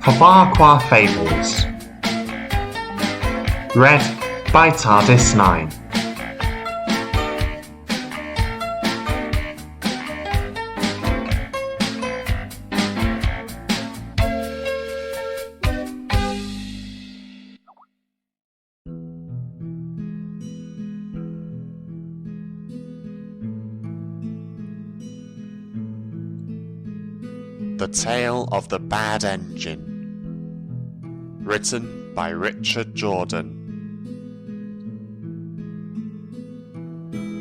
Ffarquhar Fables. Read by TARDIS9. The Tale of the Bad Engine. Written by Richard Jordan.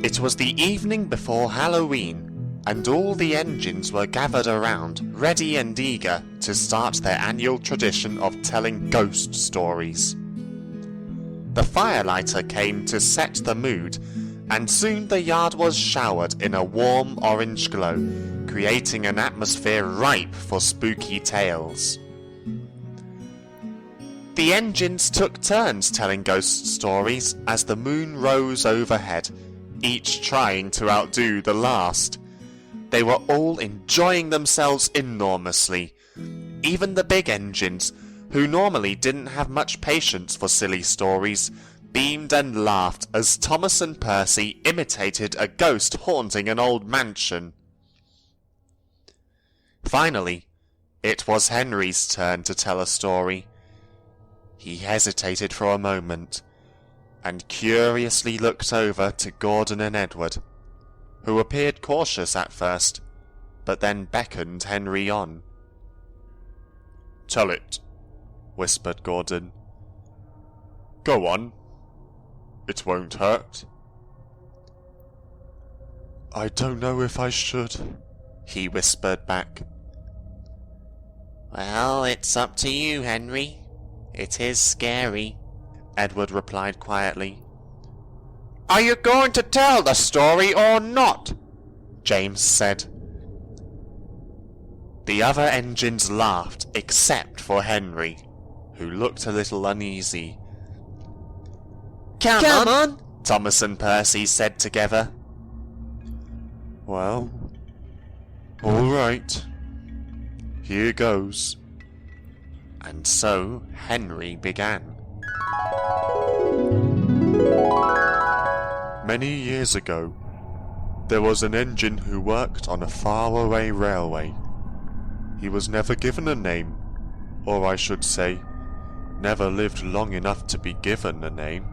It was the evening before Halloween, and all the engines were gathered around, ready and eager to start their annual tradition of telling ghost stories. The firelighter came to set the mood, and soon the yard was showered in a warm orange glow, creating an atmosphere ripe for spooky tales. The engines took turns telling ghost stories as the moon rose overhead, each trying to outdo the last. They were all enjoying themselves enormously. Even the big engines, who normally didn't have much patience for silly stories, beamed and laughed as Thomas and Percy imitated a ghost haunting an old mansion. Finally, it was Henry's turn to tell a story. He hesitated for a moment, and curiously looked over to Gordon and Edward, who appeared cautious at first, but then beckoned Henry on. "Tell it," whispered Gordon. "Go on. It won't hurt." "I don't know if I should," he whispered back. "Well, it's up to you, Henry. It is scary," Edward replied quietly. "Are you going to tell the story or not?" James said. The other engines laughed, except for Henry, who looked a little uneasy. Come on, Thomas and Percy said together. "Well, all right. Here goes." And so Henry began. Many years ago, there was an engine who worked on a faraway railway. He was never given a name, or I should say, never lived long enough to be given a name.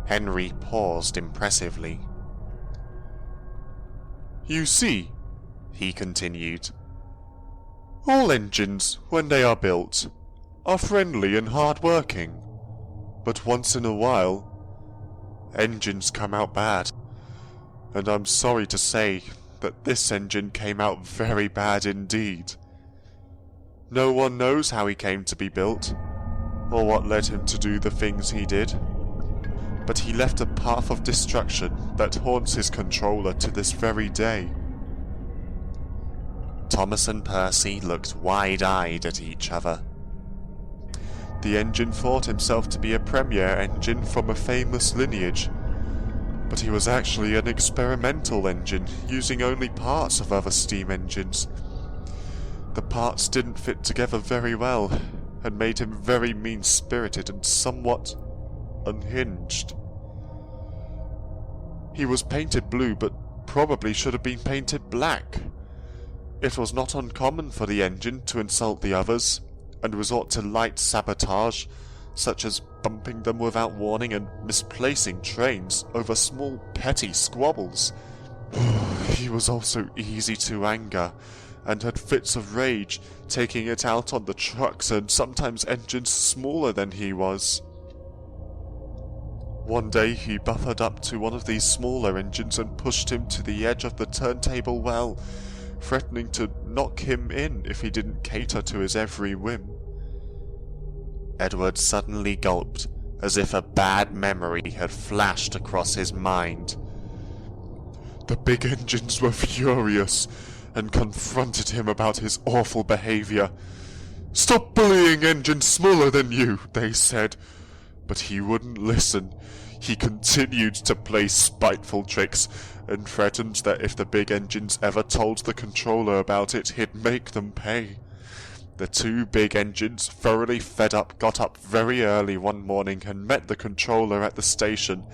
Henry paused impressively. "You see," he continued, "all engines, when they are built, are friendly and hard-working. But once in a while, engines come out bad. And I'm sorry to say that this engine came out very bad indeed. No one knows how he came to be built, or what led him to do the things he did. But he left a path of destruction that haunts his controller to this very day." Thomas and Percy looked wide-eyed at each other. The engine thought himself to be a premier engine from a famous lineage, but he was actually an experimental engine, using only parts of other steam engines. The parts didn't fit together very well, and made him very mean-spirited and somewhat unhinged. He was painted blue, but probably should have been painted black. It was not uncommon for the engine to insult the others, and resort to light sabotage, such as bumping them without warning and misplacing trains over small petty squabbles. He was also easy to anger, and had fits of rage, taking it out on the trucks and sometimes engines smaller than he was. One day he buffered up to one of these smaller engines and pushed him to the edge of the turntable well, threatening to knock him in if he didn't cater to his every whim. Edward suddenly gulped, as if a bad memory had flashed across his mind. The big engines were furious, and confronted him about his awful behaviour. "Stop bullying engines smaller than you," they said. But he wouldn't listen. He continued to play spiteful tricks, and threatened that if the big engines ever told the controller about it, he'd make them pay. The two big engines, thoroughly fed up, got up very early one morning and met the controller at the station.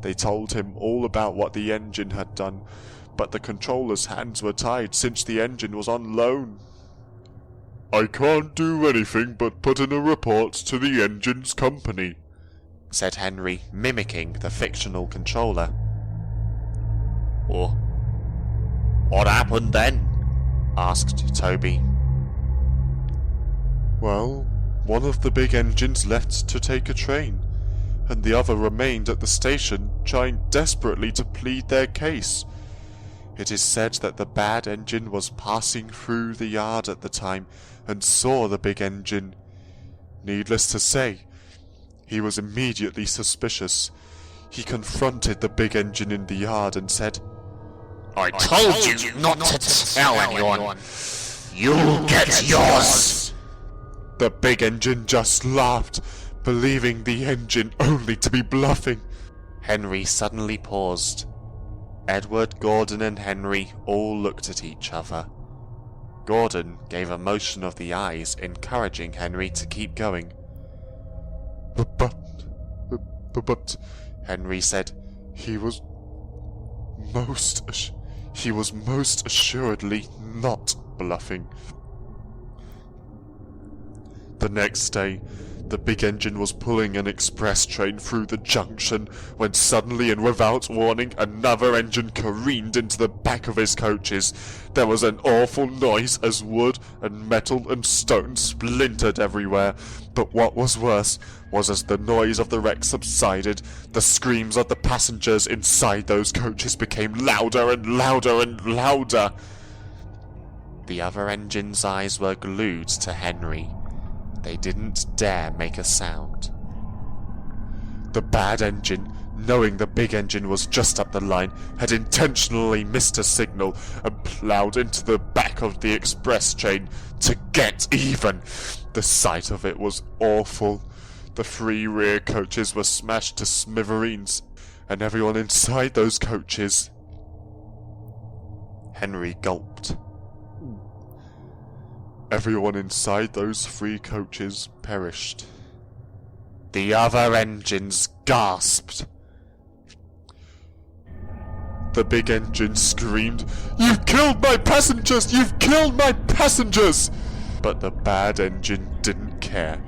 They told him all about what the engine had done, but the controller's hands were tied since the engine was on loan. "I can't do anything but put in a report to the engine's company," said Henry, mimicking the fictional controller. "What happened then?" asked Toby. "Well, one of the big engines left to take a train, and the other remained at the station, trying desperately to plead their case. It is said that the bad engine was passing through the yard at the time and saw the big engine. Needless to say, he was immediately suspicious. He confronted the big engine in the yard and said, I told you not to tell anyone. You'll get yours. The big engine just laughed, believing the engine only to be bluffing. Henry suddenly paused. Edward, Gordon and Henry all looked at each other. Gordon gave a motion of the eyes, encouraging Henry to keep going. But, Henry said, he was most assuredly not bluffing. The next day, the big engine was pulling an express train through the junction when suddenly and without warning another engine careened into the back of his coaches. There was an awful noise as wood and metal and stone splintered everywhere, but what was worse was as the noise of the wreck subsided, the screams of the passengers inside those coaches became louder and louder and louder. The other engine's eyes were glued to Henry. They didn't dare make a sound. The bad engine, knowing the big engine was just up the line, had intentionally missed a signal and ploughed into the back of the express train to get even. The sight of it was awful. The 3 rear coaches were smashed to smithereens, and everyone inside those coaches... Henry gulped. Everyone inside those 3 coaches perished. The other engines gasped. The big engine screamed, "You've killed my passengers! You've killed my passengers!" But the bad engine didn't care.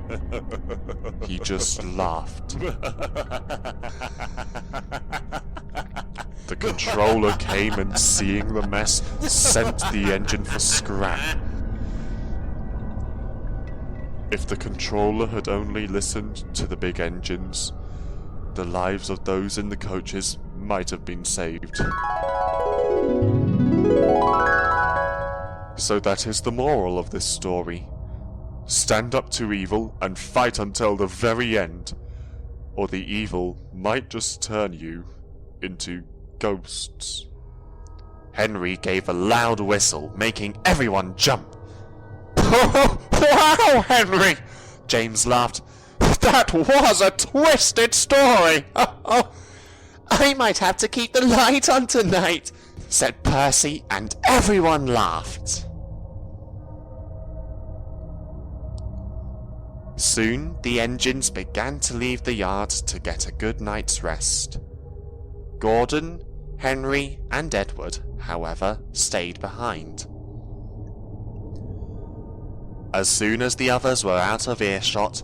He just laughed. The controller came and, seeing the mess, sent the engine for scrap. If the controller had only listened to the big engines, the lives of those in the coaches might have been saved. So that is the moral of this story. Stand up to evil and fight until the very end, or the evil might just turn you into ghosts. Henry gave a loud whistle, making everyone jump. "Wow, Henry!" James laughed. "That was a twisted story!" "I might have to keep the light on tonight," said Percy, and everyone laughed. Soon the engines began to leave the yard to get a good night's rest. Gordon, Henry, and Edward, however, stayed behind. As soon as the others were out of earshot,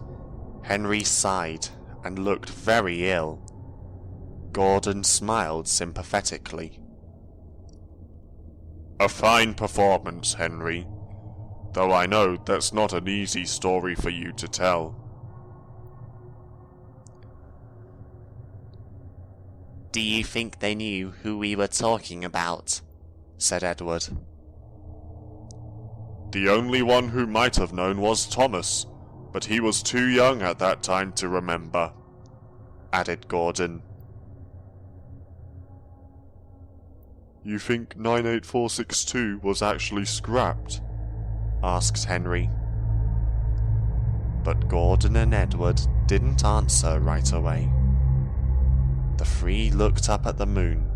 Henry sighed and looked very ill. Gordon smiled sympathetically. "A fine performance, Henry, though I know that's not an easy story for you to tell." Do you think they knew who we were talking about? Said Edward. The only one who might have known was Thomas, but he was too young at that time to remember, added Gordon. You think 98462 was actually scrapped? Asked Henry. But Gordon and Edward didn't answer right away. The three looked up at the moon,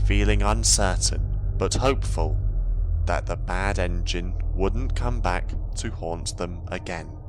feeling uncertain but hopeful, that the bad engine wouldn't come back to haunt them again.